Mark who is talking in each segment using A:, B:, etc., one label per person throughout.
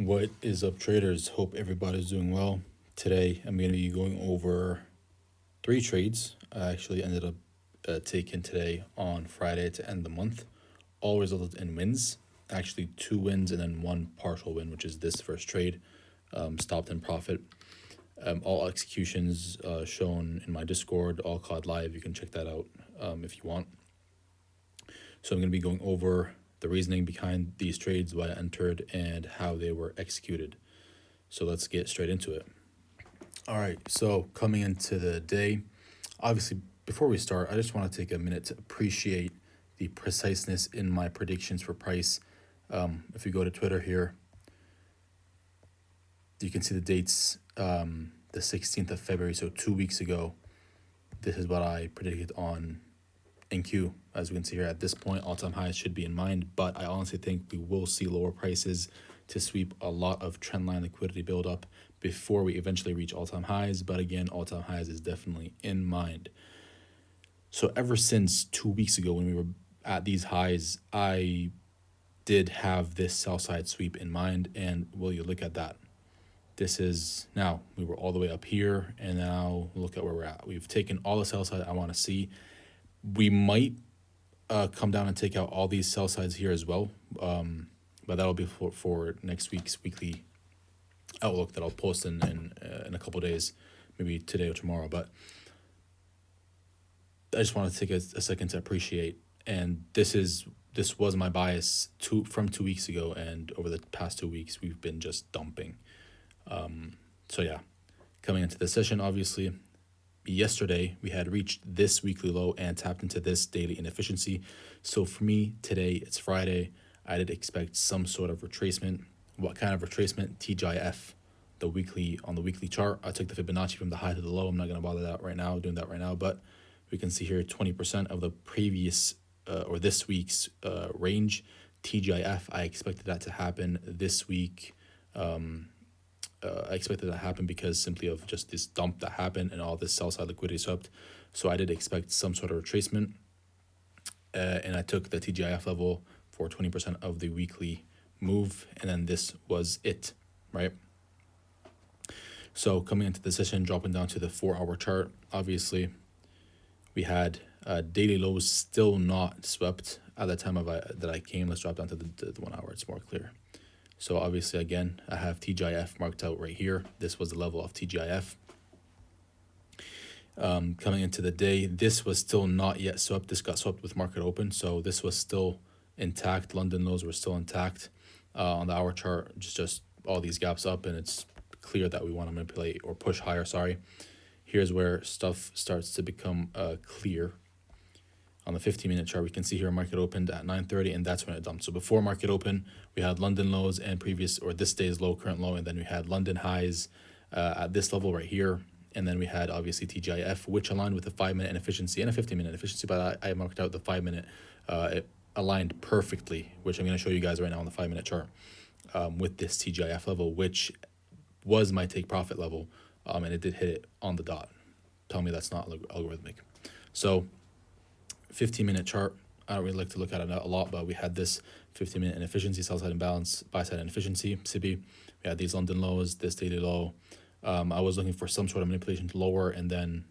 A: What is up, traders? Hope everybody's doing well. Today, I'm going to be going over three trades I actually ended up taking today on Friday to end the month. All resulted in wins. Actually, two wins and then one partial win, which is this first trade. Stopped in profit. All executions shown in my Discord, all COD Live. You can check that out if you want. So I'm going to be going over the reasoning behind these trades, why I entered, and how they were executed. So let's get straight into it. All right, so coming into the day, obviously, before we start, I just want to take a minute to appreciate the preciseness in my predictions for price. If you go to Twitter here, you can see the dates, the 16th of February, so 2 weeks ago. This is what I predicted on NQ. As we can see here, at this point, all-time highs should be in mind, but I honestly think we will see lower prices to sweep a lot of trendline liquidity buildup before we eventually reach all-time highs. But again, all-time highs is definitely in mind. So ever since 2 weeks ago when we were at these highs, I did have this sell side sweep in mind, and will you look at that? This is now, we were all the way up here, and now look at where we're at. We've taken all the sell side I want to see. We might come down and take out all these sell sides here as well, but that'll be for next week's weekly outlook that I'll post in a couple of days, maybe today or tomorrow. But I just want to take a second to appreciate, and this was my bias from 2 weeks ago, and over the past 2 weeks we've been just dumping. So yeah, coming into the session, obviously, yesterday we had reached this weekly low and tapped into this daily inefficiency. So for me today, it's Friday, I did expect some sort of retracement. What kind of retracement? TGIF, on the weekly chart. I took the Fibonacci from the high to the low. I'm not going to bother doing that right now, but we can see here 20% of the previous or this week's range. TGIF, I expected that to happen this week. I expected that to happen because simply of just this dump that happened and all this sell side liquidity swept. So I did expect some sort of retracement, and I took the TGIF level for 20% of the weekly move, and then this was it, right? So coming into the session, dropping down to the 4-hour chart, obviously we had daily lows still not swept at the time that I came. Let's drop down to the 1 hour. It's more clear. So obviously, again, I have TGIF marked out right here. This was the level of TGIF. Coming into the day, this was still not yet swept. This got swept with market open, so this was still intact. London lows were still intact. On the hour chart, just all these gaps up, and it's clear that we want to manipulate or push higher, Here's where stuff starts to become clear. On the 15-minute chart, we can see here market opened at 9:30, and that's when it dumped. So before market open, we had London lows and this day's low, current low, and then we had London highs at this level right here. And then we had obviously TGIF, which aligned with the 5-minute inefficiency and a 15-minute inefficiency, but I marked out the 5-minute. It aligned perfectly, which I'm going to show you guys right now on the 5-minute chart with this TGIF level, which was my take profit level, and it did hit it on the dot. Tell me that's not algorithmic. So 15-minute chart, I don't really like to look at it a lot, but we had this 15-minute inefficiency, sell side imbalance, buy side inefficiency, SIBI. We had these London lows, this daily low. I was looking for some sort of manipulation to lower, and then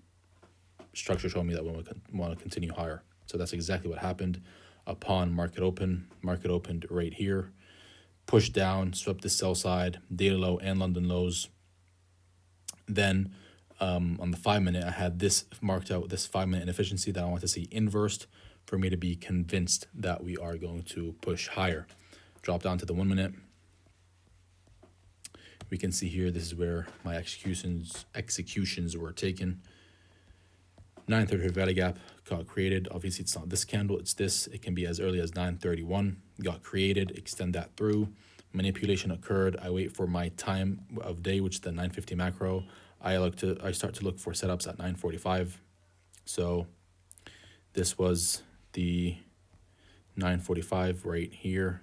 A: structure showed me that we want to continue higher. So that's exactly what happened upon market open. Market opened right here, pushed down, swept the sell side, daily low and London lows. Then on the 5-minute, I had this marked out, this 5-minute inefficiency that I want to see inversed for me to be convinced that we are going to push higher. Drop down to the 1-minute. We can see here, this is where my executions were taken. 9:30 value gap got created. Obviously, it's not this candle, it's this. It can be as early as 9:31. Got created, extend that through. Manipulation occurred. I wait for my time of day, which is the 9:50 macro. I start to look for setups at 9:45. So this was the 9:45 right here.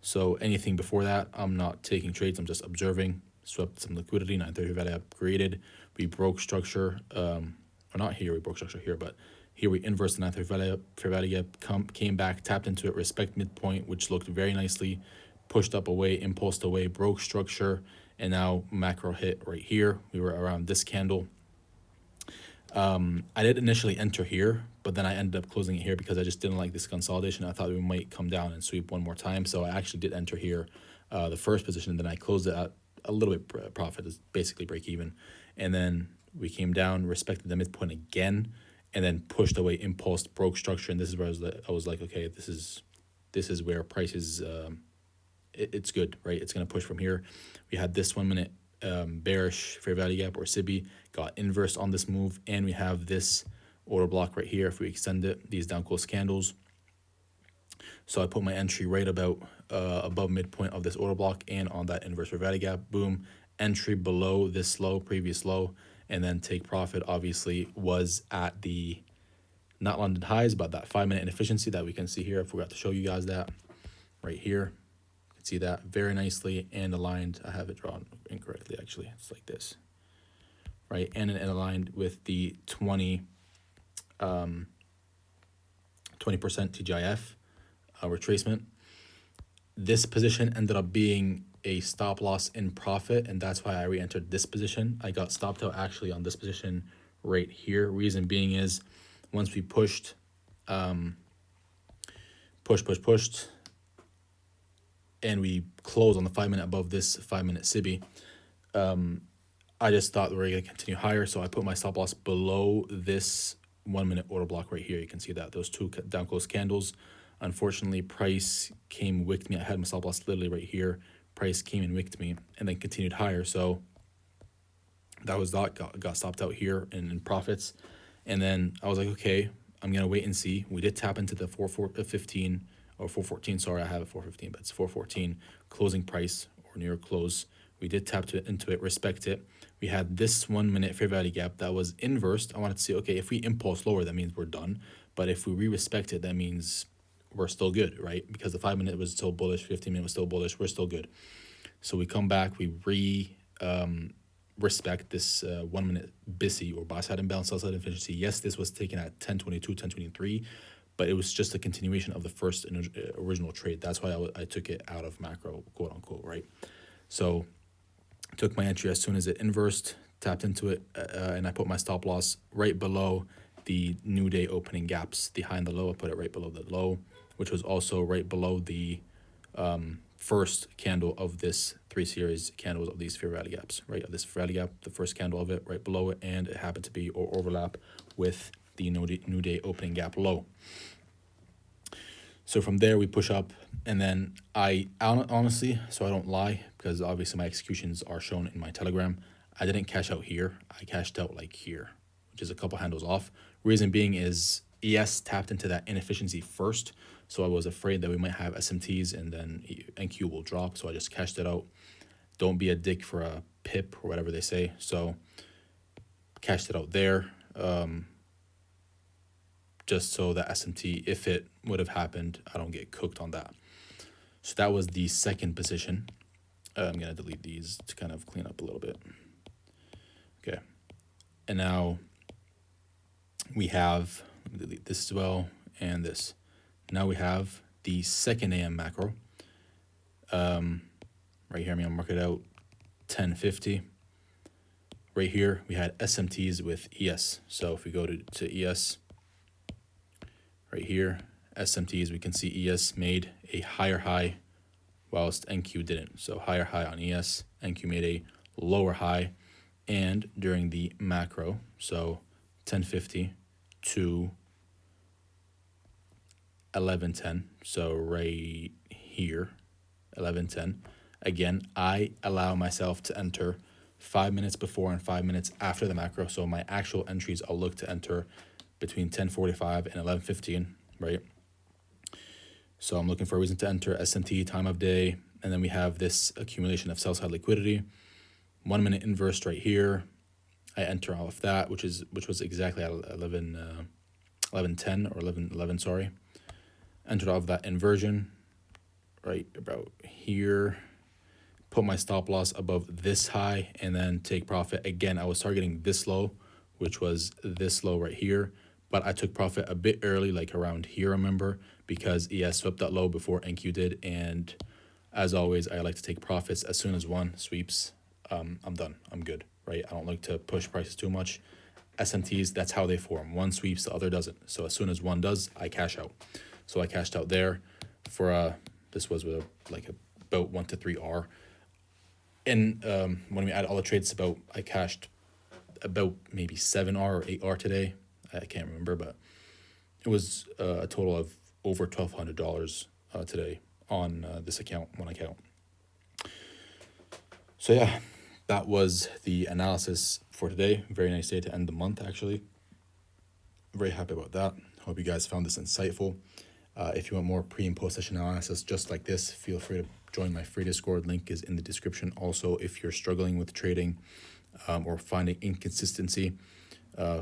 A: So anything before that, I'm not taking trades. I'm just observing. Swept some liquidity. 9:30 value gap created. We broke structure. Or not here. We broke structure here, but here we inversed the 9:30 fair value gap. Came back, tapped into it. Respect midpoint, which looked very nicely. pushed up away, impulsed away, broke structure, and now macro hit right here. We were around this candle. I did initially enter here, but then I ended up closing it here because I just didn't like this consolidation. I thought we might come down and sweep one more time. So I actually did enter here, the first position, and then I closed it at a little bit profit, is basically break even. And then we came down, respected the midpoint again, and then pushed away, impulsed, broke structure. And this is where I was like, okay, this is where price is, it's good, right? It's going to push from here. We had this 1 minute bearish fair value gap, or SIBI, got inversed on this move, and we have this order block right here. If we extend it, these down close candles. So I put my entry right about above midpoint of this order block and on that inverse fair value gap. Boom, entry below this low, previous low, and then take profit. Obviously was at the not London highs, but that 5 minute inefficiency that we can see here. I forgot to show you guys that right here. See that very nicely and aligned. I have it drawn incorrectly, actually. It's like this, right? And aligned with the 20% TGIF retracement. This position ended up being a stop loss in profit, and that's why I re-entered this position. I got stopped out actually on this position right here. Reason being is once we pushed, pushed, and we closed on the 5 minute above this 5 minute SIBI, I just thought we were going to continue higher. So I put my stop loss below this 1 minute order block right here. You can see that those two down close candles. Unfortunately, price came, wicked me. I had my stop loss literally right here. Price came and wicked me and then continued higher. So that was that, got stopped out here in profits. And then I was like, okay, I'm going to wait and see. We did tap into the 415 or 414, sorry, I have it 415, but it's 414 closing price or near close. We did tap into it, respect it. We had this 1 minute fair value gap that was inversed. I wanted to see, okay, if we impulse lower, that means we're done. But if we re-respect it, that means we're still good, right? Because the 5 minute was still bullish, 15 minute was still bullish, we're still good. So we come back, we respect this 1 minute BISI or buy side imbalance, sell side efficiency. Yes, this was taken at 1022, 1023, but it was just a continuation of the first original trade. That's why I took it out of macro, quote unquote, right? So took my entry as soon as it inversed, tapped into it, and I put my stop loss right below the new day opening gaps, the high and the low. I put it right below the low, which was also right below the first candle of this 3 series candles of these fair value gaps, right? Of this fair value gap, the first candle of it right below it, and it happened to be or overlap with the new day opening gap low. So from there we push up, and then I honestly, so I don't lie, because obviously my executions are shown in my Telegram, I didn't cash out here. I cashed out like here, which is a couple handles off. Reason being is ES tapped into that inefficiency first, so I was afraid that we might have SMTs and then NQ will drop, so I just cashed it out. Don't be a dick for a pip or whatever they say. So cashed it out there, just so that SMT, if it would have happened, I don't get cooked on that. So that was the second position. I'm going to delete these to kind of clean up a little bit. Okay. And now we have, let me delete this as well, and this. Now we have the second AM macro. Right here, I'm going to mark it out 1050. Right here, we had SMTs with ES. So if we go to ES, right here, SMTs, we can see ES made a higher high whilst NQ didn't. So higher high on ES, NQ made a lower high. And during the macro, so 1050 to 1110, so right here, 1110. Again, I allow myself to enter 5 minutes before and 5 minutes after the macro. So my actual entries, I'll look to enter between 10:45 and 11:15, right? So I'm looking for a reason to enter SMT, time of day, and then we have this accumulation of sell side liquidity. 1 minute inverse right here. I enter off that, which was exactly at 11:10 or 11:11, sorry. Entered off that inversion right about here. Put my stop loss above this high and then take profit. Again, I was targeting this low, which was this low right here, but I took profit a bit early, like around here, remember, because ES swept that low before NQ did, and As always, I like to take profits as soon as one sweeps. I'm done. I'm good, right? I don't like to push prices too much. SMTs, that's how they form. One sweeps, the other doesn't. So as soon as one does, I cash out. So I cashed out there for this was like about 1 to 3 R. And when we add all the trades, I cashed about maybe 7R or 8R today. I can't remember, but it was a total of over $1,200 today on this account, one account. So yeah, that was the analysis for today. Very nice day to end the month, actually. Very happy about that. Hope you guys found this insightful. If you want more pre and post session analysis just like this, feel free to join my free Discord. Link is in the description. Also, if you're struggling with trading or finding inconsistency,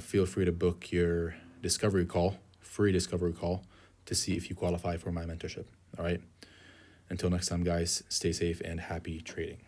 A: feel free to book your discovery call, free discovery call, to see if you qualify for my mentorship. All right. Until next time, guys, stay safe and happy trading.